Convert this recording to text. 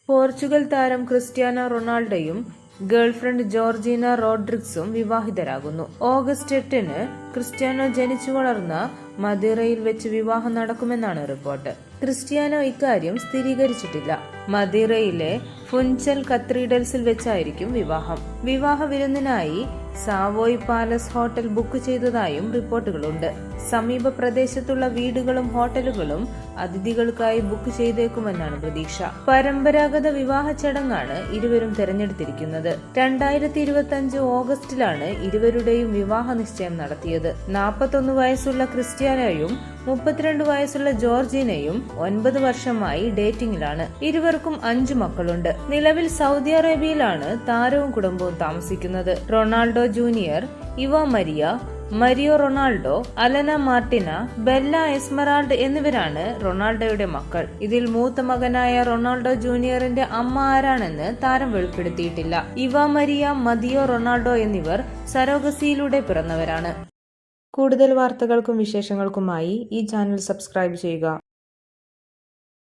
Portugal താരം Cristiano റൊണാൾഡോയും girlfriend Georgina റോഡ്രിഗ്സും വിവാഹിതരാകുന്നു. ഓഗസ്റ്റ് 8-ന് ക്രിസ്ത്യാനോ ജനിച്ചു വളർന്ന മദീറയിൽ വെച്ച് വിവാഹം നടക്കുമെന്നാണ് റിപ്പോർട്ട്. ക്രിസ്ത്യാനോ ഇക്കാര്യം സ്ഥിരീകരിച്ചിട്ടില്ല. മദീറയിലെ ഫുൻചൽ കത്തീഡ്രൽസിൽ വെച്ചായിരിക്കും വിവാഹം. വിവാഹ വിരുന്നിനായി സാവോയ് പാലസ് ഹോട്ടൽ ബുക്ക് ചെയ്തതായും റിപ്പോർട്ടുകളുണ്ട്. സമീപ പ്രദേശത്തുള്ള വീടുകളും ഹോട്ടലുകളും അതിഥികൾക്കായി ബുക്ക് ചെയ്തേക്കുമെന്നാണ് പ്രതീക്ഷ. പരമ്പരാഗത വിവാഹ ചടങ്ങാണ് ഇരുവരും തെരഞ്ഞെടുത്തിരിക്കുന്നത്. 2025 ഓഗസ്റ്റിലാണ് ഇരുവരുടെയും വിവാഹ നിശ്ചയം നടത്തിയത്. 41 വയസ്സുള്ള ക്രിസ്ത്യാനോയും 32 വയസ്സുള്ള ജോർജീനയും 9 വർഷമായി ഡേറ്റിംഗിലാണ്. ഇരുവർക്കും 5 മക്കളുണ്ട്. നിലവിൽ സൗദി അറേബ്യയിലാണ് താരവും കുടുംബവും താമസിക്കുന്നത്. Ronaldo junior, Eva Maria, Mario Ronaldo, Alana Martina, Bella Esmeralda എന്നിവരാണ് റൊണാൾഡോയുടെ മക്കൾ. ഇതിൽ മൂത്ത മകനായ റൊണാൾഡോ ജൂനിയറിന്റെ അമ്മ ആരാണെന്ന് താരം വെളിപ്പെടുത്തിയിട്ടില്ല. ഇവ മരിയ, മദിയോ റൊണാൾഡോ എന്നിവർ സരോഗസിയിലൂടെ പിറന്നവരാണ്. കൂടുതൽ വാർത്തകൾക്കും വിശേഷങ്ങൾക്കുമായി ഈ ചാനൽ സബ്സ്ക്രൈബ് ചെയ്യുക.